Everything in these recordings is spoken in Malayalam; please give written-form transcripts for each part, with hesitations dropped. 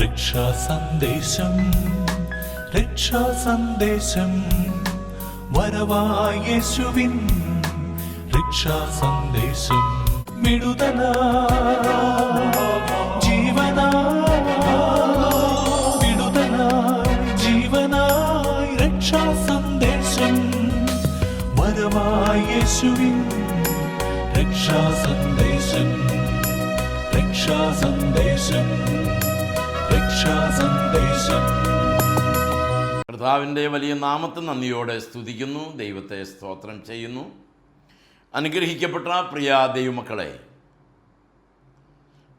രക്ഷാസന്ദേശം രക്ഷാസന്ദേശം വരവായ യേശുവിൻ രക്ഷാസന്ദേശം വിടുതല ജീവനായി വിടുതലായി ജീവനായി രക്ഷാസന്ദേശം വരവായ യേശുവിൻ രക്ഷാസന്ദേശം രക്ഷാസന്ദേശം രക്ഷാസന്ദേശം. കർത്താവിൻ്റെ വലിയ നാമത്തെ നന്ദിയോടെ സ്തുതിക്കുന്നു, ദൈവത്തെ സ്തോത്രം ചെയ്യുന്നു. അനുഗ്രഹിക്കപ്പെട്ട പ്രിയ ദൈവമക്കളെ,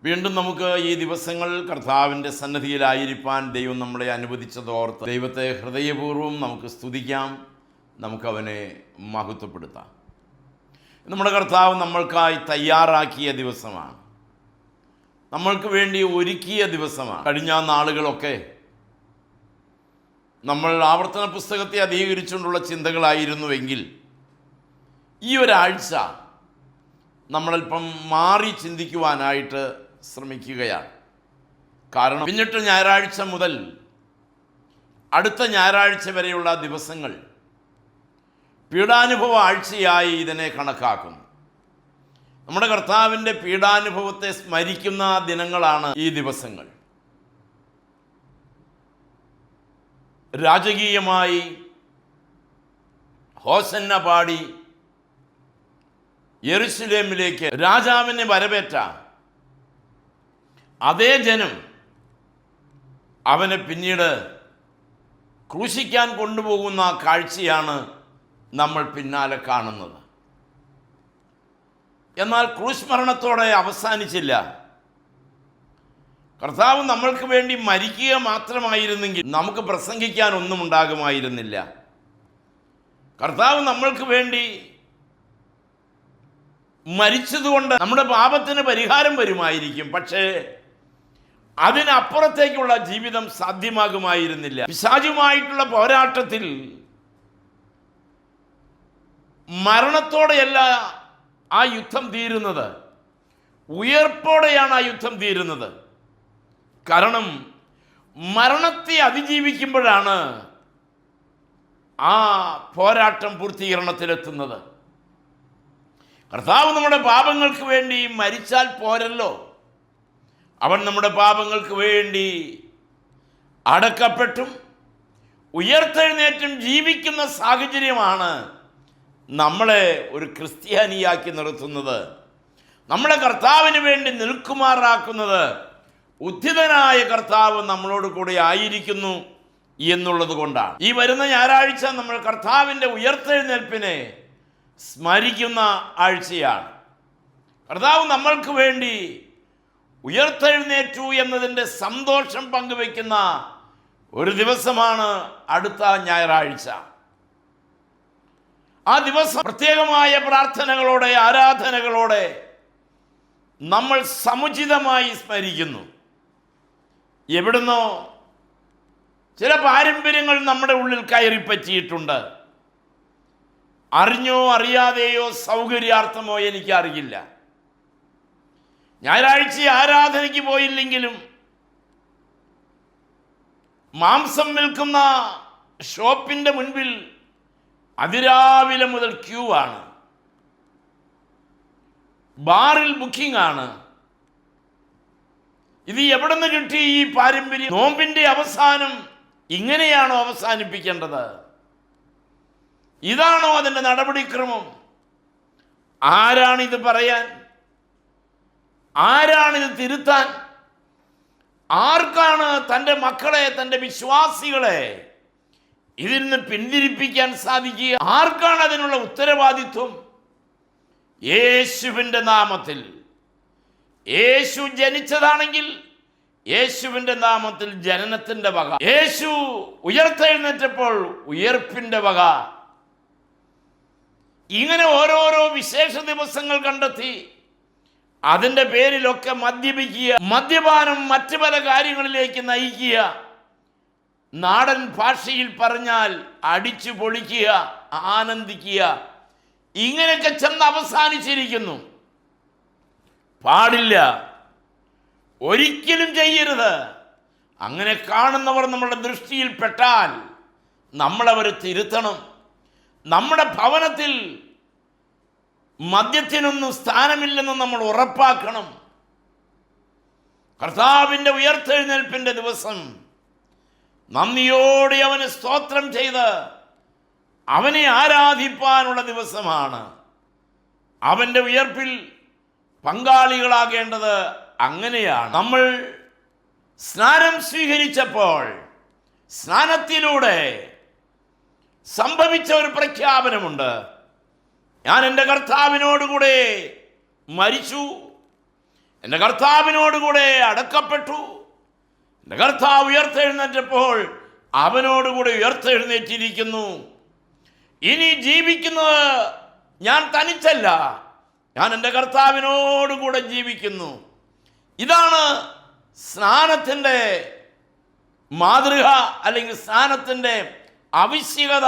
വീണ്ടും നമുക്ക് ഈ ദിവസങ്ങൾ കർത്താവിൻ്റെ സന്നിധിയിലായിരിക്കാൻ ദൈവം നമ്മളെ അനുവദിച്ചതോർത്ത് ദൈവത്തെ ഹൃദയപൂർവ്വം നമുക്ക് സ്തുതിക്കാം, നമുക്കവനെ മഹത്വപ്പെടുത്താം. നമ്മുടെ കർത്താവ് നമ്മൾക്കായി തയ്യാറാക്കിയ ദിവസമാണ്, നമ്മൾക്ക് വേണ്ടി ഒരുക്കിയ ദിവസമാണ്. കഴിഞ്ഞ നാളുകളൊക്കെ നമ്മൾ ആവർത്തന പുസ്തകത്തെ അധികരിച്ചുകൊണ്ടുള്ള ചിന്തകളായിരുന്നുവെങ്കിൽ ഈ ഒരാഴ്ച നമ്മളൽപ്പം മാറി ചിന്തിക്കുവാനായിട്ട് ശ്രമിക്കുകയാണ്. കാരണം പിന്നിട്ട് ഞായറാഴ്ച മുതൽ അടുത്ത ഞായറാഴ്ച വരെയുള്ള ദിവസങ്ങൾ പീഡാനുഭവ ആഴ്ചയായി ഇതിനെ കണക്കാക്കുന്നു. നമ്മുടെ കർത്താവിൻ്റെ പീഡാനുഭവത്തെ സ്മരിക്കുന്ന ദിനങ്ങളാണ് ഈ ദിവസങ്ങൾ. രാജകീയമായി ഹോസന്ന പാടി യെരുശലേമിലേക്ക് രാജാവിനെ വരവേറ്റ അതേ ജനം അവനെ പിന്നീട് ക്രൂശിക്കാൻ കൊണ്ടുപോകുന്ന കാഴ്ചയാണ് നമ്മൾ പിന്നാലെ കാണുന്നത്. എന്നാൽ ക്രൂശ് മരണത്തോടെ അവസാനിച്ചില്ല. കർത്താവ് നമ്മൾക്ക് വേണ്ടി മരിക്കുക മാത്രമായിരുന്നെങ്കിൽ നമുക്ക് പ്രസംഗിക്കാൻ ഒന്നും ഉണ്ടാകുമായിരുന്നില്ല. കർത്താവ് നമ്മൾക്ക് വേണ്ടി മരിച്ചതുകൊണ്ട് നമ്മുടെ പാപത്തിന് പരിഹാരം വരുമായിരിക്കും, പക്ഷേ അതിനപ്പുറത്തേക്കുള്ള ജീവിതം സാധ്യമാകുമായിരുന്നില്ല. പിശാചുമായിട്ടുള്ള പോരാട്ടത്തിൽ മരണത്തോടെയല്ല ആ യുദ്ധം തീരുന്നത്, ഉയർപ്പോടെയാണ് ആ യുദ്ധം തീരുന്നത്. കാരണം മരണത്തെ അതിജീവിക്കുമ്പോഴാണ് ആ പോരാട്ടം പൂർത്തീകരണത്തിലെത്തുന്നത്. കർത്താവ് നമ്മുടെ പാപങ്ങൾക്ക് വേണ്ടി മരിച്ചാൽ പോരല്ലോ, അവൻ നമ്മുടെ പാപങ്ങൾക്ക് വേണ്ടി അടക്കപ്പെട്ടും ഉയർത്തെഴുന്നേറ്റും ജീവിക്കുന്ന സാഹചര്യമാണ് നമ്മളെ ഒരു ക്രിസ്ത്യാനിയാക്കി നിർത്തുന്നത്, നമ്മളെ കർത്താവിന് വേണ്ടി നിൽക്കുമാറാക്കുന്നത്. ഉദ്ധിതനായ കർത്താവ് നമ്മളോട് കൂടെ ആയിരിക്കുന്നു എന്നുള്ളത് കൊണ്ടാണ്. ഈ വരുന്ന ഞായറാഴ്ച നമ്മൾ കർത്താവിൻ്റെ ഉയർത്തെഴുന്നേൽപ്പിനെ സ്മരിക്കുന്ന ആഴ്ചയാണ്. കർത്താവ് നമ്മൾക്ക് വേണ്ടി ഉയർത്തെഴുന്നേറ്റു എന്നതിൻ്റെ സന്തോഷം പങ്കുവയ്ക്കുന്ന ഒരു ദിവസമാണ് അടുത്ത ഞായറാഴ്ച. ആ ദിവസം പ്രത്യേകമായ പ്രാർത്ഥനകളോടെ ആരാധനകളോടെ നമ്മൾ സമുചിതമായി സ്മരിക്കുന്നു. എവിടുന്നോ ചില പാരമ്പര്യങ്ങൾ നമ്മുടെ ഉള്ളിൽ കയറിപ്പറ്റിയിട്ടുണ്ട്. അറിഞ്ഞോ അറിയാതെയോ സൗകര്യാർത്ഥമോ എനിക്കറിയില്ല. ഞായറാഴ്ച ആരാധനയ്ക്ക് പോയില്ലെങ്കിലും മാംസം വിൽക്കുന്ന ഷോപ്പിൻ്റെ മുൻപിൽ അതിരാവിലെ മുതൽ ക്യൂ ആണ്, ബാറിൽ ബുക്കിംഗ് ആണ്. ഇത് എവിടെ നിന്ന് കിട്ടി ഈ പാരമ്പര്യം? നോമ്പിൻ്റെ അവസാനം ഇങ്ങനെയാണോ അവസാനിപ്പിക്കേണ്ടത്? ഇതാണോ അതിൻ്റെ നടപടിക്രമം? ആരാണിത് പറയാൻ? ആരാണിത് തിരുത്താൻ? ആർക്കാണ് തൻ്റെ മക്കളെ, തൻ്റെ വിശ്വാസികളെ ഇതിൽ നിന്ന് പിന്തിരിപ്പിക്കാൻ സാധിക്കുക? ആർക്കാണ് അതിനുള്ള ഉത്തരവാദിത്വം? യേശുവിൻ്റെ നാമത്തിൽ. യേശു ജനിച്ചതാണെങ്കിൽ യേശുവിൻ്റെ നാമത്തിൽ ജനനത്തിൻ്റെ വക, യേശു ഉയർത്തെഴുന്നേറ്റപ്പോൾ ഉയർപ്പിൻ്റെ വക. ഇങ്ങനെ ഓരോരോ വിശേഷ ദിവസങ്ങൾ കണ്ടെത്തി അതിൻ്റെ പേരിലൊക്കെ മദ്യപിക്കുക, മദ്യപാനം മറ്റു പല കാര്യങ്ങളിലേക്ക് നയിക്കുക, നാടൻ ഭാഷയിൽ പറഞ്ഞാൽ അടിച്ചു പൊളിക്കുക, ആനന്ദിക്കുക, ഇങ്ങനെയൊക്കെ ചെന്ന് അവസാനിച്ചിരിക്കുന്നു. പാടില്ല, ഒരിക്കലും ചെയ്യരുത്. അങ്ങനെ കാണുന്നവർ നമ്മുടെ ദൃഷ്ടിയിൽപ്പെട്ടാൽ നമ്മളവരെ തിരുത്തണം. നമ്മുടെ ഭവനത്തിൽ മദ്യത്തിനൊന്നും സ്ഥാനമില്ലെന്ന് നമ്മൾ ഉറപ്പാക്കണം. കർത്താവിൻ്റെ ഉയർത്തെഴുന്നേൽപ്പിൻ്റെ ദിവസം നന്ദിയോടെ അവന് സ്തോത്രം ചെയ്ത് അവനെ ആരാധിപ്പാനുള്ള ദിവസമാണ്. അവൻ്റെ ഉയർപ്പിൽ പങ്കാളികളാകേണ്ടത് അങ്ങനെയാണ്. നമ്മൾ സ്നാനം സ്വീകരിച്ചപ്പോൾ സ്നാനത്തിലൂടെ സംഭവിച്ച ഒരു പ്രഖ്യാപനമുണ്ട്. ഞാൻ എൻ്റെ കർത്താവിനോടുകൂടെ മരിച്ചു, എൻ്റെ കർത്താവിനോടുകൂടെ അടക്കപ്പെട്ടു, എൻ്റെ കർത്താവ് ഉയർത്തെഴുന്നേറ്റപ്പോൾ അവനോടുകൂടെ ഉയർത്തെഴുന്നേറ്റിരിക്കുന്നു. ഇനി ജീവിക്കുന്നത് ഞാൻ തനിച്ചല്ല, ഞാൻ എൻ്റെ കർത്താവിനോടുകൂടെ ജീവിക്കുന്നു. ഇതാണ് സ്നാനത്തിൻ്റെ മാതൃക, അല്ലെങ്കിൽ സ്നാനത്തിൻ്റെ ആവശ്യകത.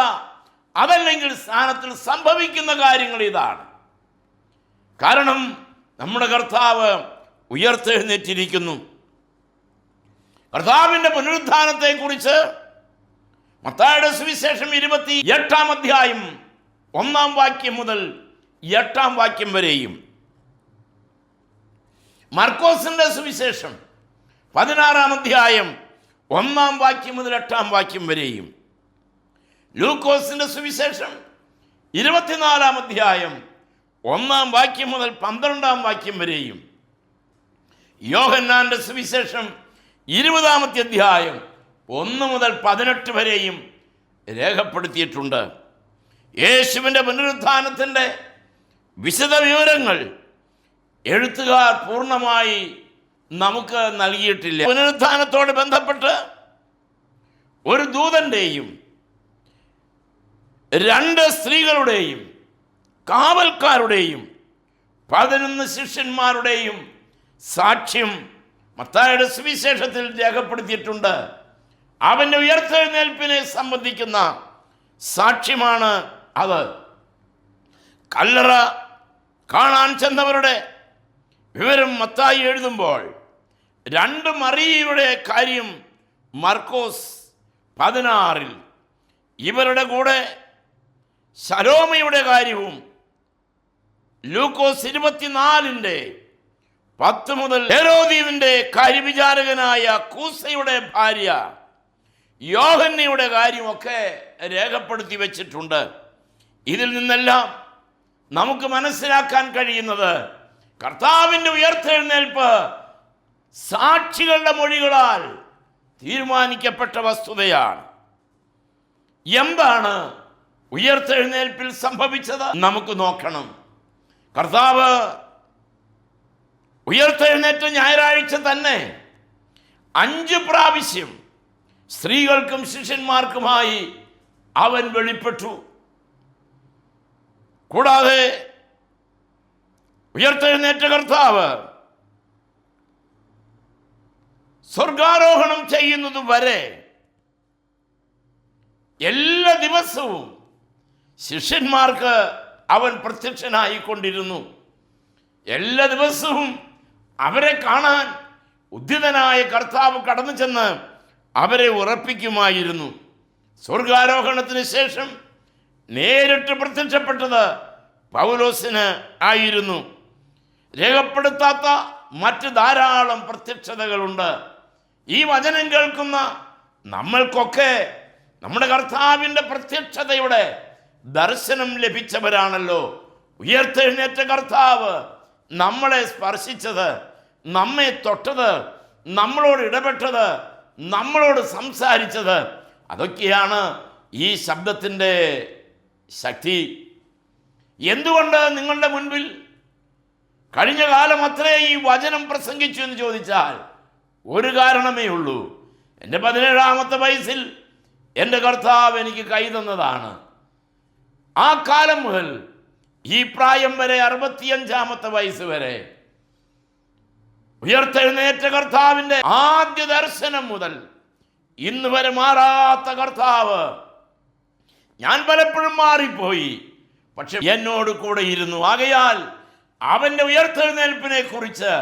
അതല്ലെങ്കിൽ സ്നാനത്തിൽ സംഭവിക്കുന്ന കാര്യങ്ങൾ ഇതാണ്. കാരണം നമ്മുടെ കർത്താവ് ഉയർത്തെഴുന്നേറ്റിരിക്കുന്നു. കർത്താവിൻ്റെ പുനരുത്ഥാനത്തെക്കുറിച്ച് മത്തായിയുടെ സുവിശേഷം 28-ാം അധ്യായം 1-ാം വാക്യം മുതൽ 8-ാം വാക്യം വരെയും, മർക്കോസിന്റെ സുവിശേഷം 16-ാം അധ്യായം 1-ാം വാക്യം മുതൽ 8-ാം വാക്യം വരെയും, ലൂക്കോസിന്റെ സുവിശേഷം 24-ാം അധ്യായം 1-ാം വാക്യം മുതൽ 12-ാം വാക്യം വരെയും, യോഹന്നാന്റെ സുവിശേഷം 20-ാമത്തെ അധ്യായം 1 മുതൽ 18 വരെയും രേഖപ്പെടുത്തിയിട്ടുണ്ട്. യേശുവിൻ്റെ പുനരുത്ഥാനത്തിൻ്റെ വിശദ വിവരങ്ങൾ എഴുത്തുകാർ പൂർണ്ണമായി നമുക്ക് നൽകിയിട്ടില്ല. പുനരുത്ഥാനത്തോട് ബന്ധപ്പെട്ട് ഒരു ദൂതൻ്റെയും 2 സ്ത്രീകളുടെയും കാവൽക്കാരുടെയും 11 ശിഷ്യന്മാരുടെയും സാക്ഷ്യം മത്തായിയുടെ സുവിശേഷത്തിൽ രേഖപ്പെടുത്തിയിട്ടുണ്ട്. അവൻ്റെ ഉയർത്തെഴുന്നേൽപ്പിനെ സംബന്ധിക്കുന്ന സാക്ഷ്യമാണ് അത്. കല്ലറ കാണാൻ ചെന്നവരുടെ വിവരം മത്തായി എഴുതുമ്പോൾ 2 മറിയയുടെ കാര്യം മർക്കോസ് 16-ൽ, ഇവരുടെ കൂടെ ശലോമയുടെ കാര്യവും ലൂക്കോസ് 24-ന്റെ 10 മുതൽ ഹെരോദീവിൻ്റെ കാര്യവിചാരകനായ കൂസയുടെ ഭാര്യ യോഹന്നയുടെ കാര്യമൊക്കെ രേഖപ്പെടുത്തി വച്ചിട്ടുണ്ട്. ഇതിൽ നിന്നെല്ലാം നമുക്ക് മനസ്സിലാക്കാൻ കഴിയുന്നത് കർത്താവിൻ്റെ ഉയർത്തെഴുന്നേൽപ്പ് സാക്ഷികളുടെ മൊഴികളാൽ തീരുമാനിക്കപ്പെട്ട വസ്തുതയാണ്. എന്താണ് ഉയർത്തെഴുന്നേൽപ്പിൽ സംഭവിച്ചത് നമുക്ക് നോക്കണം. കർത്താവ് ഉയർത്തെഴുന്നേറ്റ ഞായറാഴ്ച തന്നെ 5 പ്രാവശ്യം സ്ത്രീകൾക്കും ശിഷ്യന്മാർക്കുമായി അവൻ വെളിപ്പെട്ടു. കൂടാതെ ഉയർത്തെഴുന്നേറ്റ കർത്താവ് സ്വർഗാരോഹണം ചെയ്യുന്നത് വരെ എല്ലാ ദിവസവും ശിഷ്യന്മാർക്ക് അവൻ പ്രത്യക്ഷനായിക്കൊണ്ടിരുന്നു. എല്ലാ ദിവസവും അവരെ കാണാൻ ഉദ്ധിതനായ കർത്താവ് കടന്നു ചെന്ന് അവരെ ഉറപ്പിക്കുമായിരുന്നു. സ്വർഗാരോഹണത്തിന് ശേഷം നേരിട്ട് പ്രത്യക്ഷപ്പെട്ടത് പൗലോസിന് ആയിരുന്നു. രേഖപ്പെടുത്താത്ത മറ്റ് ധാരാളം പ്രത്യക്ഷതകളുണ്ട്. ഈ വചനം കേൾക്കുന്ന നമ്മൾക്കൊക്കെ നമ്മുടെ കർത്താവിൻ്റെ പ്രത്യക്ഷതയുടെ ദർശനം ലഭിച്ചവരാണല്ലോ. ഉയർത്തെഴുന്നേറ്റ കർത്താവ് നമ്മളെ സ്പർശിച്ചത്, നമ്മെ തൊട്ടത്, നമ്മളോട് ഇടപെട്ടത്, നമ്മളോട് സംസാരിച്ചത്, അതൊക്കെയാണ് ഈ ശബ്ദത്തിൻ്റെ ശക്തി. എന്തുകൊണ്ട് നിങ്ങളുടെ മുൻപിൽ കഴിഞ്ഞ കാലം അത്രേ ഈ വചനം പ്രസംഗിച്ചു എന്ന് ചോദിച്ചാൽ ഒരു കാരണമേ ഉള്ളൂ. എൻ്റെ 17ാമത്തെ വയസ്സിൽ എൻ്റെ കർത്താവ് എനിക്ക് കൈ തന്നതാണ്. ആ കാലം മുതൽ ഈ പ്രായം വരെ 65ാമത്തെ വയസ്സ് വരെ ഉയർത്തെഴുന്നേറ്റ കർത്താവിൻ്റെ ആദ്യ ദർശനം മുതൽ ഇന്ന് വരെ മാറാത്ത കർത്താവ്. ഞാൻ പലപ്പോഴും മാറിപ്പോയി, പക്ഷെ എന്നോട് കൂടെ ഇരുന്നു. ആകയാൽ അവൻ്റെ ഉയർത്തെഴുന്നേൽപ്പിനെ കുറിച്ച്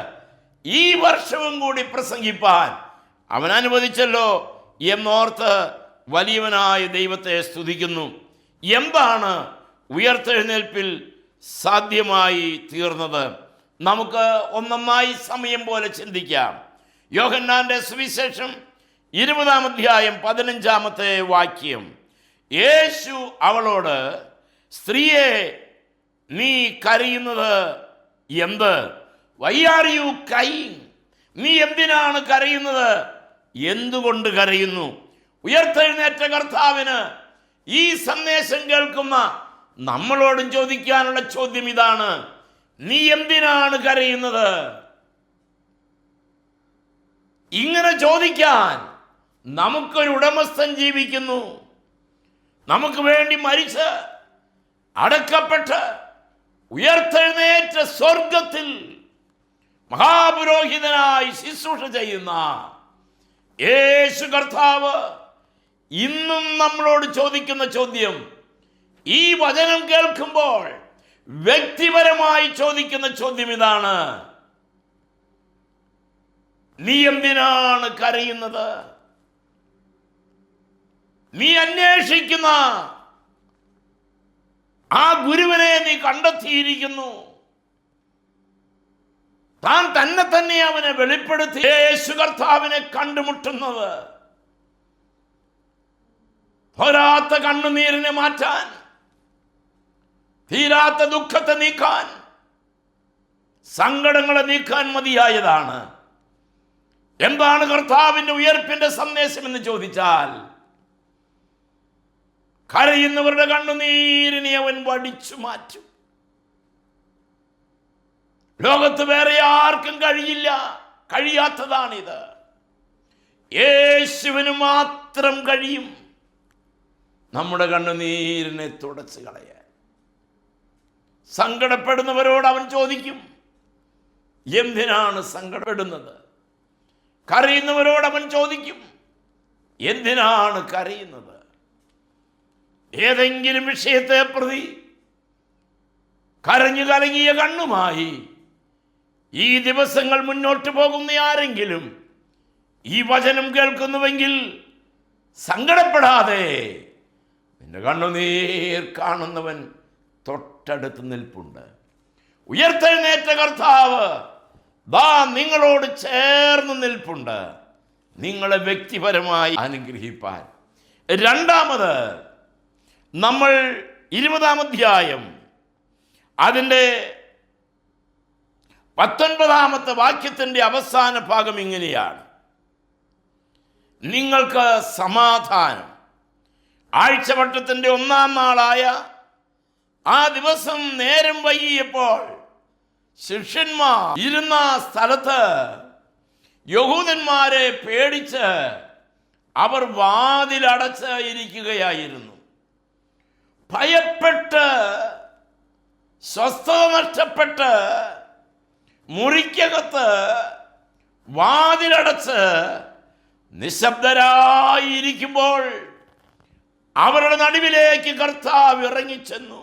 ഈ വർഷവും കൂടി പ്രസംഗിപ്പാൻ അവൻ അനുവദിച്ചല്ലോ എന്നോർത്ത് വലിയവനായ ദൈവത്തെ സ്തുതിക്കുന്നു. എന്താണ് ഉയർത്തെഴുന്നേൽപ്പിൽ സാധ്യമായി തീർന്നത്? നമുക്ക് ഒന്നൊന്നായി സമയം പോലെ ചിന്തിക്കാം. യോഹന്നാന്റെ സുവിശേഷം 20-ാം അധ്യായം 15-ാമത്തെ വാക്യം. യേശു അവളോട്, സ്ത്രീയെ, നീ കരയുന്നത് എന്ത്? Why are you crying? നീ എന്തിനാണ് കരയുന്നത്? എന്തുകൊണ്ട് കരയുന്നു? ഉയർത്തെഴുന്നേറ്റ കർത്താവിന് ഈ സന്ദേശം കേൾക്കുന്ന നമ്മളോടും ചോദിക്കാനുള്ള ചോദ്യം ഇതാണ്: നീ എന്തിനാണ് കരയുന്നത്? ഇങ്ങനെ ചോദിക്കാൻ നമുക്കൊരു ഉടമസ്ഥൻ ജീവിക്കുന്നു. നമുക്ക് വേണ്ടി മരിച്ച് അടക്കപ്പെട്ട് ഉയർത്തെഴുന്നേറ്റ സ്വർഗത്തിൽ മഹാപുരോഹിതനായി ശുശ്രൂഷ ചെയ്യുന്ന യേശു കർത്താവ് ഇന്നും നമ്മളോട് ചോദിക്കുന്ന ചോദ്യം, ഈ വചനം കേൾക്കുമ്പോൾ വ്യക്തിപരമായി ചോദിക്കുന്ന ചോദ്യം ഇതാണ്: നീ എന്തിനാണ് കരയുന്നത്? നീ അന്വേഷിക്കുന്ന ആ ഗുരുവിനെ നീ കണ്ടെത്തിയിരിക്കുന്നു. താൻ തന്നെ അവനെ വെളിപ്പെടുത്തി യേശു കർത്താവിനെ കണ്ടുമുട്ടുന്നത് പോരാത്ത കണ്ണുനീരിനെ മാറ്റാൻ, തീരാത്ത ദുഃഖത്തെ നീക്കാൻ, സങ്കടങ്ങളെ നീക്കാൻ മതിയായതാണ്. എന്താണ് കർത്താവിന്റെ ഉയർപ്പിന്റെ സന്ദേശം എന്ന് ചോദിച്ചാൽ, കരയുന്നവരുടെ കണ്ണുനീരിനെ അവൻ വടിച്ചു മാറ്റും. ലോകത്ത് വേറെ ആർക്കും കഴിയാത്തതാണിത്. യേശുവിന് മാത്രം കഴിയും നമ്മുടെ കണ്ണുനീരിനെ തുടച്ചു കളയാൻ. സങ്കടപ്പെടുന്നവരോട് അവൻ ചോദിക്കും, എന്തിനാണ് സങ്കടപ്പെടുന്നത്? കരയുന്നവരോട് അവൻ ചോദിക്കും, എന്തിനാണ് കരയുന്നത്? ഏതെങ്കിലും വിഷയത്തെ പ്രതി കരഞ്ഞു കലങ്ങിയ കണ്ണുമായി ഈ ദിവസങ്ങൾ മുന്നോട്ട് പോകുന്ന ആരെങ്കിലും ഈ വചനം കേൾക്കുന്നുവെങ്കിൽ സങ്കടപ്പെടാതെ, നിന്റെ കണ്ണുനീർ കാണുന്നവൻ തൊട്ടടുത്ത് നിൽപ്പുണ്ട്. ഉയർത്തെഴുന്നേറ്റ കർത്താവ് ദാ നിങ്ങളോട് ചേർന്ന് നിൽപ്പുണ്ട്, നിങ്ങളെ വ്യക്തിപരമായി അനുഗ്രഹിപ്പാൻ. രണ്ടാമത്, നമ്മൾ 20-ാം അധ്യായം അതിൻ്റെ 19-ാമത്തെ വാക്യത്തിൻ്റെ അവസാന ഭാഗം ഇങ്ങനെയാണ്: നിങ്ങൾക്ക് സമാധാനം. ആഴ്ചവട്ടത്തിൻ്റെ 1-ാം നാളായ ആ ദിവസം നേരം വൈകിയപ്പോൾ ശിഷ്യന്മാർ ഇരുന്ന സ്ഥലത്ത് യഹൂദന്മാരെ പേടിച്ച് അവർ വാതിലടച്ച് ഇരിക്കുകയായിരുന്നു. ഭയപ്പെട്ട്, സ്വസ്ഥത നഷ്ടപ്പെട്ട്, മുറിക്കകത്ത് വാതിലടച്ച് നിശബ്ദരായിരിക്കുമ്പോൾ അവരുടെ നടുവിലേക്ക് കർത്താവ് ഇറങ്ങിച്ചെന്നു.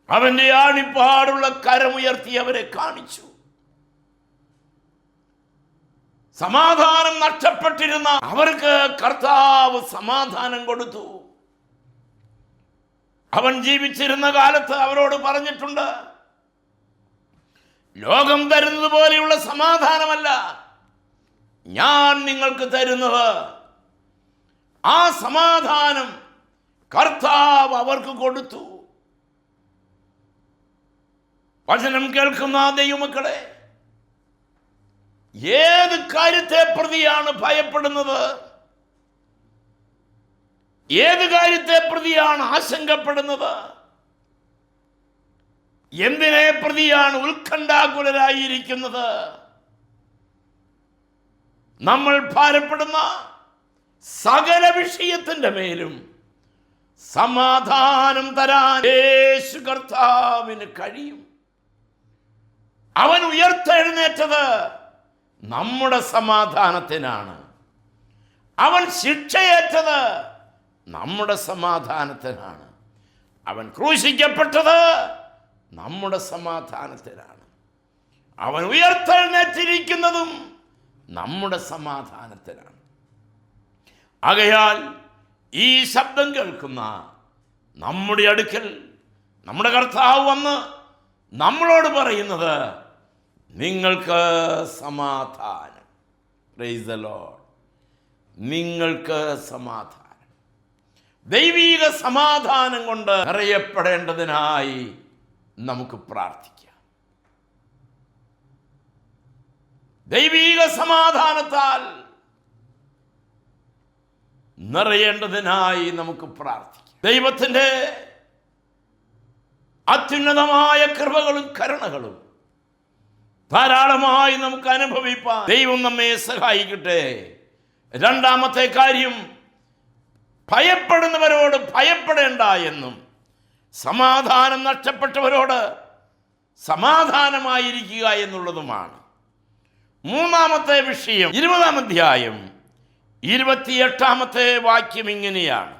അവന്റെ ആണിപ്പാടുള്ള കരമുയർത്തി അവരെ കാണിച്ചു. സമാധാനം നഷ്ടപ്പെട്ടിരുന്ന അവർക്ക് കർത്താവ് സമാധാനം കൊടുത്തു. അവൻ ജീവിച്ചിരുന്ന കാലത്ത് അവരോട് പറഞ്ഞിട്ടുണ്ട്, ലോകം തരുന്നത് പോലെയുള്ള സമാധാനമല്ല ഞാൻ നിങ്ങൾക്ക് തരുന്നത്. ആ സമാധാനം കർത്താവ് അവർക്ക് കൊടുത്തു. വചനം കേൾക്കുന്ന ദൈവമക്കളെ, ഏത് കാര്യത്തെ പ്രതിയാണ് ഭയപ്പെടുന്നത്? ഏത് കാര്യത്തെ പ്രതിയാണ് ആശങ്കപ്പെടുന്നത്? എന്തിനെ പ്രതിയാണ് ഉത്കണ്ഠാകുലരായിരിക്കുന്നത്? നമ്മൾ ഭാരപ്പെടുന്ന സകല വിഷയത്തിന്റെ മേലും സമാധാനം തരാൻ യേശു കർത്താവിന് കഴിയും. അവൻ ഉയർത്തെഴുന്നേറ്റത് നമ്മുടെ സമാധാനത്തിനാണ്. അവൻ ശിക്ഷയേറ്റത് നമ്മുടെ സമാധാനത്തിനാണ്. അവൻ ക്രൂശിക്കപ്പെട്ടത് നമ്മുടെ സമാധാനത്തിനാണ്. അവൻ ഉയർത്തെഴുന്നേറ്റിരിക്കുന്നതും നമ്മുടെ സമാധാനത്തിനാണ്. ആകയാൽ ഈ ശബ്ദം കേൾക്കുന്ന നമ്മുടെ അടുക്കൽ നമ്മുടെ കർത്താവ് വന്ന് നമ്മളോട് പറയുന്നത്, നിങ്ങൾക്ക് സമാധാനം. Praise the Lord. നിങ്ങൾക്ക് സമാധാനം. ദൈവീക സമാധാനം കൊണ്ട് നിറയപ്പെടേണ്ടതിനായി നമുക്ക് പ്രാർത്ഥിക്കാം. ദൈവീക സമാധാനത്താൽ നിറയേണ്ടതിനായി നമുക്ക് പ്രാർത്ഥിക്കാം. ദൈവത്തിൻ്റെ അത്യുന്നതമായ കൃപകളും കരുണകളും ധാരാളമായി നമുക്ക് അനുഭവിപ്പാൻ ദൈവം നമ്മെ സഹായിക്കട്ടെ. രണ്ടാമത്തെ കാര്യം, ഭയപ്പെടുന്നവരോട് ഭയപ്പെടേണ്ട എന്നും സമാധാനം നഷ്ടപ്പെട്ടവരോട് സമാധാനമായിരിക്കുക എന്നുള്ളതുമാണ്. മൂന്നാമത്തെ വിഷയം 20-ാം അധ്യായം 28-ാമത്തെ വാക്യം ഇങ്ങനെയാണ്: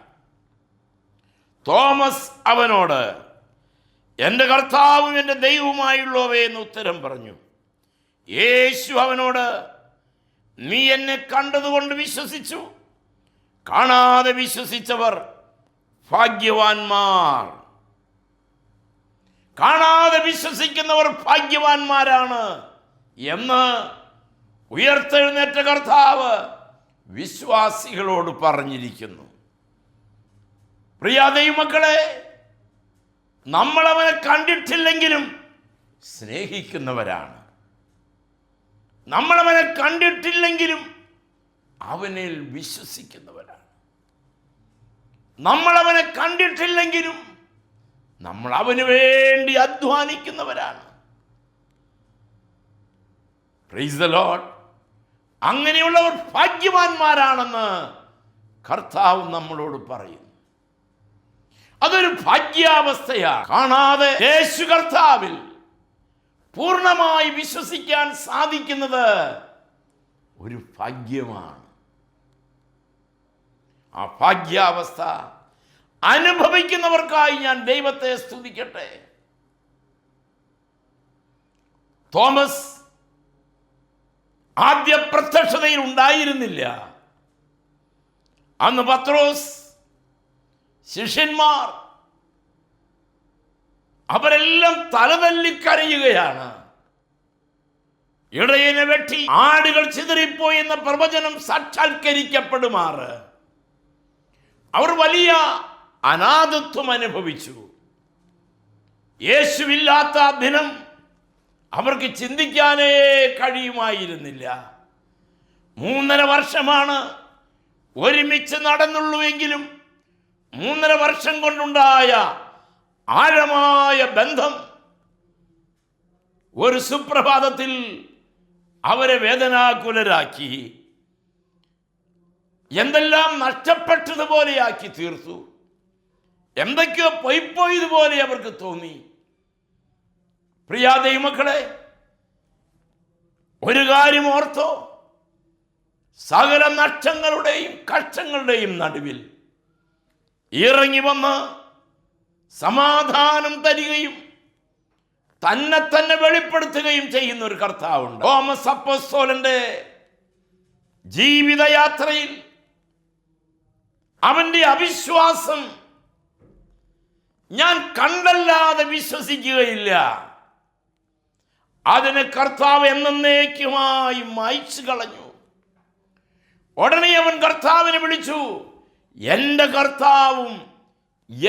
തോമസ് അവനോട്, എൻ്റെ കർത്താവും എൻ്റെ ദൈവവുമായുള്ളവേ എന്ന് ഉത്തരം പറഞ്ഞു. യേശു അവനോട്, നീ എന്നെ കണ്ടതുകൊണ്ട് വിശ്വസിച്ചു, കാണാതെ വിശ്വസിച്ചവർ ഭാഗ്യവാന്മാർ. കാണാതെ വിശ്വസിക്കുന്നവർ ഭാഗ്യവാന്മാരാണ് എന്ന് ഉയർത്തെഴുന്നേറ്റ കർത്താവ് വിശ്വാസികളോട് പറഞ്ഞിരിക്കുന്നു. പ്രിയ ദൈവമക്കളെ, നമ്മളവനെ കണ്ടിട്ടില്ലെങ്കിലും സ്നേഹിക്കുന്നവരാണ്. നമ്മളവനെ കണ്ടിട്ടില്ലെങ്കിലും അവനിൽ വിശ്വസിക്കുന്നവരാണ്. നമ്മളവനെ കണ്ടിട്ടില്ലെങ്കിലും നമ്മൾ അവന് വേണ്ടി അധ്വാനിക്കുന്നവരാണ്. Praise the Lord. അങ്ങനെയുള്ളവർ ഭാഗ്യവാന്മാരാണെന്ന് കർത്താവ് നമ്മളോട് പറയുന്നു. അതൊരു ഭാഗ്യാവസ്ഥയാണ്. കാണാതെ യേശു കർത്താവിൽ പൂർണ്ണമായി വിശ്വസിക്കാൻ സാധിക്കുന്നത് ഒരു ഭാഗ്യമാണ്. ആ ഭാഗ്യാവസ്ഥ അനുഭവിക്കുന്നവർക്കായി ഞാൻ ദൈവത്തെ സ്തുതിക്കട്ടെ. തോമസ് ആദ്യ പ്രത്യക്ഷതയിൽ ഉണ്ടായിരുന്നില്ല. അന്ന് പത്രോസ്, ശിഷ്യന്മാർ അവരെല്ലാം തലതല്ലിക്കരയുകയാണ്. ഇടയനെ വെട്ടി ആടുകൾ ചിതറിപ്പോയി എന്ന പ്രവചനം സാക്ഷാത്കരിക്കപ്പെടുമാറ് അവർ വലിയ അനാഥത്വം അനുഭവിച്ചു. യേശുവില്ലാത്ത ദിനം അവർക്ക് ചിന്തിക്കാനേ കഴിയുമായിരുന്നില്ല. 3.5 വർഷമാണ് ഒരുമിച്ച് നടന്നുള്ളൂവെങ്കിലും 3.5 വർഷം കൊണ്ടുണ്ടായ ആഴമായ ബന്ധം ഒരു സുപ്രഭാതത്തിൽ അവരെ വേദനാകുലരാക്കി. എന്തെല്ലാം നഷ്ടപ്പെട്ടതുപോലെയാക്കി തീർത്തു. എന്തൊക്കെയോ പൊയ്പോയതുപോലെ അവർക്ക് തോന്നി. പ്രിയ ദൈവമക്കളെ, ഒരു കാര്യം ഓർത്തോ, സകല നഷ്ടങ്ങളുടെയും കഷ്ടങ്ങളുടെയും നടുവിൽ ഇറങ്ങി വന്ന് സമാധാനം തരികയും തന്നെ വെളിപ്പെടുത്തുകയും ചെയ്യുന്ന ഒരു കർത്താവുണ്ട്. തോമസ് അപ്പോസ്തലന്റെ ജീവിതയാത്രയിൽ അവന്റെ അവിശ്വാസം ഞാൻ കണ്ടല്ലാതെ വിശ്വസിക്കുകയില്ല, അതിനെ കർത്താവ് എന്നേക്കുമായി മായ്ച്ചു കളഞ്ഞു. ഉടനെ അവൻ കർത്താവിനെ വിളിച്ചു, എൻ്റെ കർത്താവും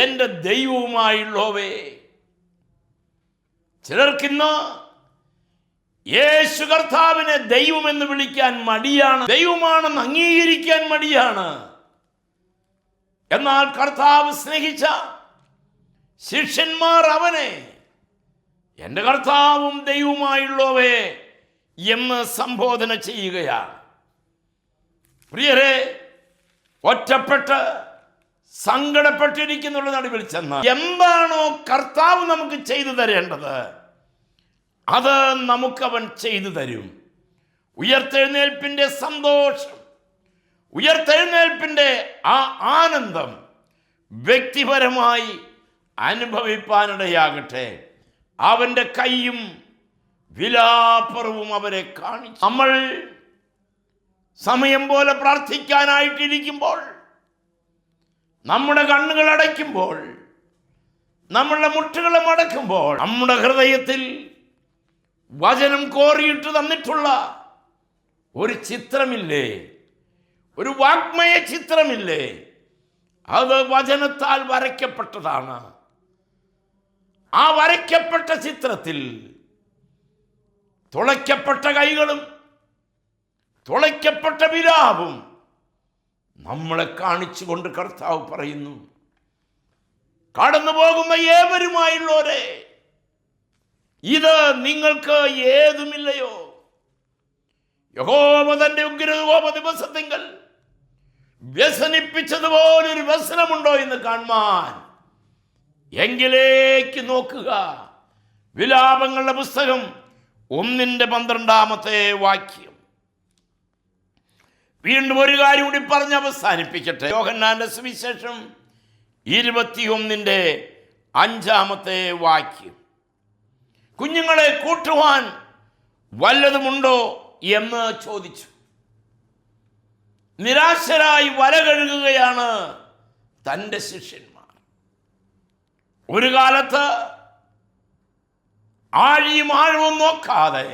എൻ്റെ ദൈവവുമായുള്ളവേ. ചിലർക്കിന്ന് യേശു കർത്താവിനെ ദൈവമെന്ന് വിളിക്കാൻ മടിയാണ്, ദൈവമാണെന്ന് അംഗീകരിക്കാൻ മടിയാണ്. എന്നാൽ കർത്താവ് സ്നേഹിച്ച ശിഷ്യന്മാർ അവനെ എൻ്റെ കർത്താവും ദൈവവുമായുള്ളവേ എന്ന് സംബോധന ചെയ്യുകയാണ്. പ്രിയരെ, ഒറ്റപ്പെട്ട് സങ്കടപ്പെട്ടിരിക്കുന്നുള്ള നടുവിൽ ചെന്ന് എന്താണോ കർത്താവ് നമുക്ക് ചെയ്തു തരേണ്ടത് അത് നമുക്കവൻ ചെയ്തു തരും. ഉയർത്തെഴുന്നേൽപ്പിൻ്റെ സന്തോഷം, ഉയർത്തെഴുന്നേൽപ്പിൻ്റെ ആ ആനന്ദം വ്യക്തിപരമായി അനുഭവിപ്പാനിടയാകട്ടെ. അവൻ്റെ കൈയും വിലാപ്പുറവും അവരെ കാണിച്ചു. നമ്മൾ സമയം പോലെ പ്രാർത്ഥിക്കാനായിട്ടിരിക്കുമ്പോൾ, നമ്മുടെ കണ്ണുകൾ അടയ്ക്കുമ്പോൾ, നമ്മളുടെ മുട്ടുകളെ മടക്കുമ്പോൾ, നമ്മുടെ ഹൃദയത്തിൽ വചനം കോറിയിട്ട് തന്നിട്ടുള്ള ഒരു ചിത്രമില്ലേ, ഒരു വാഗ്മയ ചിത്രമില്ലേ, അത് വചനത്താൽ വരയ്ക്കപ്പെട്ടതാണ്. ആ വരയ്ക്കപ്പെട്ട ചിത്രത്തിൽ തുളയ്ക്കപ്പെട്ട കൈകളും തുളയ്ക്കപ്പെട്ട വിലാപും നമ്മളെ കാണിച്ചുകൊണ്ട് കർത്താവ് പറയുന്നു, കടന്നു പോകുന്ന ഏവരുമായുള്ളവരെ, ഇത് നിങ്ങൾക്ക് ഏതുമില്ലയോ? യഹോവ തന്റെ ഉഗ്രകോപ ദിവസത്തിങ്കൽ വ്യസനിപ്പിച്ചതുപോലൊരു വ്യസനമുണ്ടോ എന്ന് കാണുവാൻ എങ്കിലേക്ക് നോക്കുക. വിലാപങ്ങളുടെ പുസ്തകം 1:12 വാക്യം. വീണ്ടും ഒരു കാര്യം കൂടി പറഞ്ഞ് അവസാനിപ്പിക്കട്ടെ. യോഹന്നാന്റെ സുവിശേഷം 21:5 വാക്യം. കുഞ്ഞുങ്ങളെ കൂട്ടുവാൻ വല്ലതുമുണ്ടോ എന്ന് ചോദിച്ചു. നിരാശരായി വല കഴുകുകയാണ് തൻ്റെ ശിഷ്യന്മാർ. ഒരു കാലത്ത് ആഴിയും ആഴവും നോക്കാതെ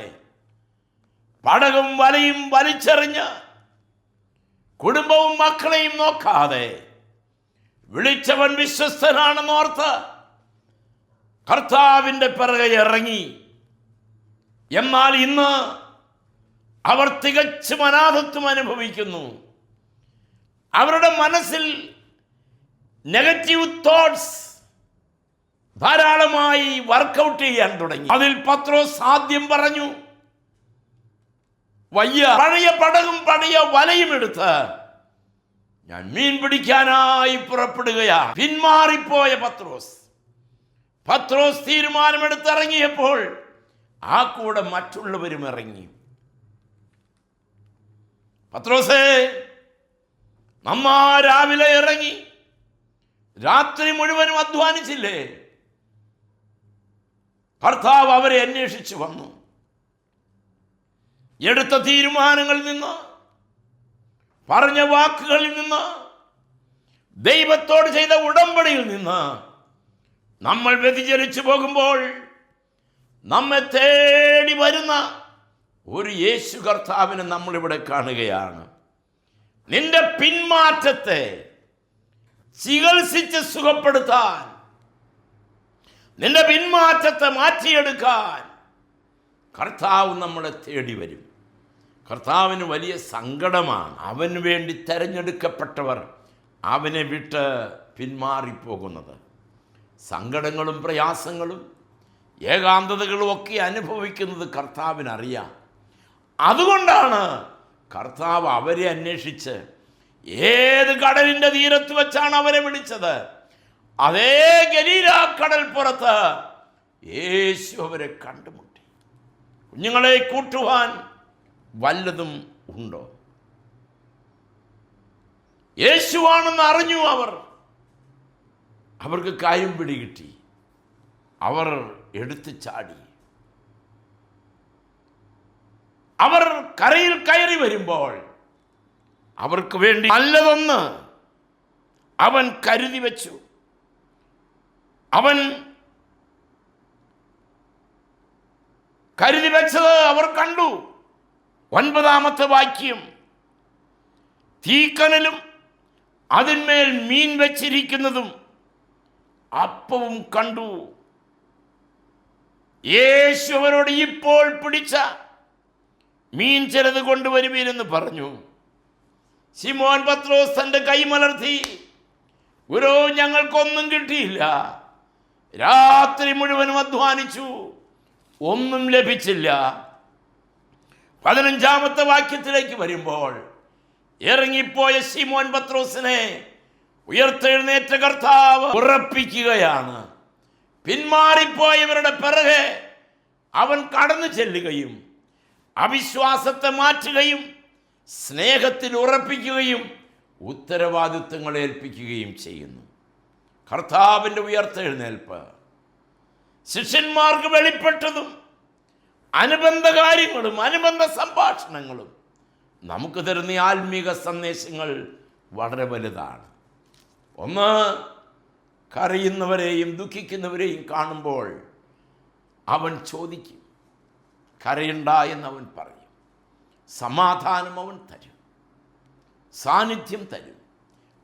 പടകും വലയും വലിച്ചെറിഞ്ഞ് കുടുംബവും മക്കളെയും നോക്കാതെ വിളിച്ചവൻ വിശ്വസ്തനാണെന്നോർത്ത് കർത്താവിൻ്റെ പിറകെ ഇറങ്ങി. എന്നാൽ ഇന്ന് അവർ തികച്ചും അനാഥത്വം അനുഭവിക്കുന്നു. അവരുടെ മനസ്സിൽ നെഗറ്റീവ് തോട്ട്സ് ധാരാളമായി വർക്കൗട്ട് ചെയ്യാൻ തുടങ്ങി. അതിൽ പത്രോസ് ആദ്യം പറഞ്ഞു, വയ്യ, പഴയ പടകും പഴയ വലയും എടുത്ത് ഞാൻ മീൻ പിടിക്കാനായി പുറപ്പെടുകയാണ്. പിന്മാറിപ്പോയ പത്രോസ് തീരുമാനമെടുത്തിറങ്ങിയപ്പോൾ ആ കൂടെ മറ്റുള്ളവരും ഇറങ്ങി. പത്രോസേ, നമ്മ രാവിലെ ഇറങ്ങി രാത്രി മുഴുവനും അധ്വാനിച്ചില്ലേ? കർത്താവ് അവരെ അന്വേഷിച്ചു വന്നു. എടുത്ത തീരുമാനങ്ങളിൽ നിന്ന്, പറഞ്ഞ വാക്കുകളിൽ നിന്ന്, ദൈവത്തോട് ചെയ്ത ഉടമ്പടിയിൽ നിന്ന് നമ്മൾ വ്യതിചലിച്ചു പോകുമ്പോൾ നമ്മെ തേടി വരുന്ന ഒരു യേശു കർത്താവിനെ നമ്മളിവിടെ കാണുകയാണ്. നിന്റെ പിന്മാറ്റത്തെ ചികിത്സിച്ച് സുഖപ്പെടുത്താൻ, നിന്റെ പിന്മാറ്റത്തെ മാറ്റിയെടുക്കാൻ കർത്താവ് നമ്മളെ തേടി വരും. കർത്താവിന് വലിയ സങ്കടമാണ് അവന് വേണ്ടി തെരഞ്ഞെടുക്കപ്പെട്ടവർ അവനെ വിട്ട് പിന്മാറിപ്പോകുന്നത്. സങ്കടങ്ങളും പ്രയാസങ്ങളും ഏകാന്തതകളും ഒക്കെ അനുഭവിക്കുന്നത് കർത്താവിനറിയാം. അതുകൊണ്ടാണ് കർത്താവ് അവരെ അന്വേഷിച്ച് ഏത് കടലിൻ്റെ തീരത്ത് വെച്ചാണ് അവരെ വിളിച്ചത്, അതേ ഗലീല കടൽപ്പുറത്ത് യേശു അവരെ കണ്ടുമുട്ടി. കുഞ്ഞുങ്ങളെ കൂട്ടുവാൻ വല്ലതും ഉണ്ടോ? യേശുവാണെന്ന് അറിഞ്ഞു അവർക്ക് കാര്യം പിടികിട്ടി. അവർ എടുത്തു ചാടി. അവർ കരയിൽ കയറി വരുമ്പോൾ അവർക്ക് വേണ്ടി നല്ലതൊന്ന് അവൻ കരുതി വെച്ചു. അവൻ കരുതി വെച്ചത് അവർ കണ്ടു. 9 വാക്യം. തീക്കനലും അതിന്മേൽ മീൻ വെച്ചിരിക്കുന്നതും അപ്പവും കണ്ടു. യേശു അവരോട്, ഇപ്പോൾ പിടിച്ച മീൻ ചിലത് കൊണ്ടുവരുവീരെന്ന് പറഞ്ഞു. ശിമോൻ പത്രോസ് തൻ്റെ കൈ മലർത്തി, ഗുരോ, ഞങ്ങൾക്കൊന്നും കിട്ടിയില്ല, രാത്രി മുഴുവനും അധ്വാനിച്ചു, ഒന്നും ലഭിച്ചില്ല. 15 വാക്യത്തിലേക്ക് വരുമ്പോൾ ഇറങ്ങിപ്പോയ ശിമോൻ പത്രോസിനെ ഉയർത്തെഴുന്നേറ്റ കർത്താവ് ഉറപ്പിക്കുകയാണ്. പിന്മാറിപ്പോയവരുടെ പിറകെ അവൻ കടന്നു ചെല്ലുകയും അവിശ്വാസത്തെ മാറ്റുകയും സ്നേഹത്തിൽ ഉറപ്പിക്കുകയും ഉത്തരവാദിത്വങ്ങൾ ഏൽപ്പിക്കുകയും ചെയ്യുന്നു. കർത്താവിൻ്റെ ഉയർത്തെഴുന്നേൽപ്പ് ശിഷ്യന്മാർക്ക് വെളിപ്പെട്ടതും അനുബന്ധ കാര്യങ്ങളും അനുബന്ധ സംഭാഷണങ്ങളും നമുക്ക് തരുന്ന ആത്മീക സന്ദേശങ്ങൾ വളരെ വലുതാണ്. ഒന്ന്, കരയുന്നവരെയും ദുഃഖിക്കുന്നവരെയും കാണുമ്പോൾ അവൻ ചോദിക്കും, കരയണ്ട എന്നവൻ പറയും. സമാധാനം അവൻ തരും, സാന്നിധ്യം തരും,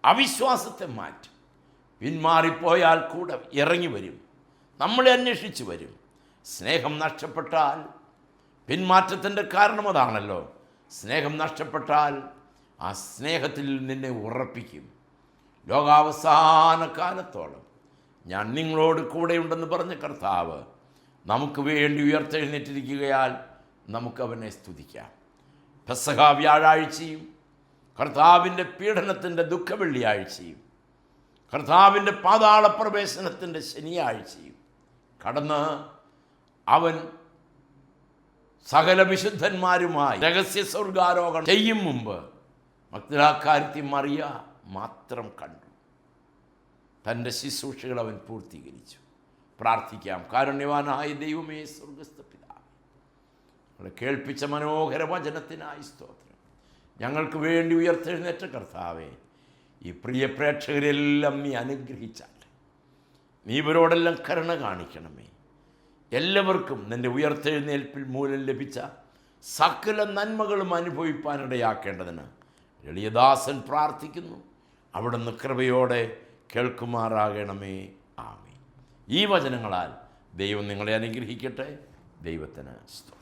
അവിശ്വാസത്തെ മാറ്റും. പിന്മാറിപ്പോയാൽ കൂടെ ഇറങ്ങി വരും, നമ്മളെ അന്വേഷിച്ച് വരും. സ്നേഹം നഷ്ടപ്പെട്ടാൽ, പിന്മാറ്റത്തിൻ്റെ കാരണം അതാണല്ലോ, സ്നേഹം നഷ്ടപ്പെട്ടാൽ ആ സ്നേഹത്തിൽ നിന്നെ ഉറപ്പിക്കും. ലോകാവസാന കാലത്തോളം ഞാൻ നിങ്ങളോട് കൂടെയുണ്ടെന്ന് പറഞ്ഞ കർത്താവ് നമുക്ക് വേണ്ടി ഉയർത്തെഴുന്നേറ്റിരിക്കുകയാൽ നമുക്കവനെ സ്തുതിക്കാം. പെസഹ വ്യാഴാഴ്ചയും കർത്താവിൻ്റെ പീഡനത്തിൻ്റെ ദുഃഖവെള്ളിയാഴ്ചയും കർത്താവിൻ്റെ പാതാളപ്രവേശനത്തിൻ്റെ ശനിയാഴ്ചയും കടന്ന് അവൻ സകല വിശുദ്ധന്മാരുമായി രഹസ്യ സ്വർഗാരോഹണം ചെയ്യും മുമ്പ് മഗ്ദലക്കാരത്തി മറിയ മാത്രം കണ്ടു. തൻ്റെ ശുശ്രൂഷകൾ അവൻ പൂർത്തീകരിച്ചു. പ്രാർത്ഥിക്കാം. കാരുണ്യവാനായ ദൈവമേ, സ്വർഗസ്ഥ പിതാവേ, ഞങ്ങളെ കേൾപ്പിച്ച മനോഹര വചനത്തിനായി സ്തോത്രം. ഞങ്ങൾക്ക് വേണ്ടി ഉയർത്തെഴുന്നേറ്റ കർത്താവേ, ഈ പ്രിയ പ്രേക്ഷകരെല്ലാം നീ അനുഗ്രഹിച്ചാൽ, നീ ഇവരോടെല്ലാം കരുണ കാണിക്കണമേ. എല്ലാവർക്കും നിൻ്റെ ഉയർത്തെഴുന്നേൽപ്പിൽ മൂലം ലഭിച്ച സകല നന്മകളും അനുഭവിപ്പാനിടയാക്കേണ്ടതിന് എളിയദാസൻ പ്രാർത്ഥിക്കുന്നു. അവിടുന്ന് കൃപയോടെ കേൾക്കുമാറാകണമേ. ആമേൻ. ഈ വചനങ്ങളാൽ ദൈവം നിങ്ങളെ അനുഗ്രഹിക്കട്ടെ. ദൈവത്തിന് സ്തോത്രം.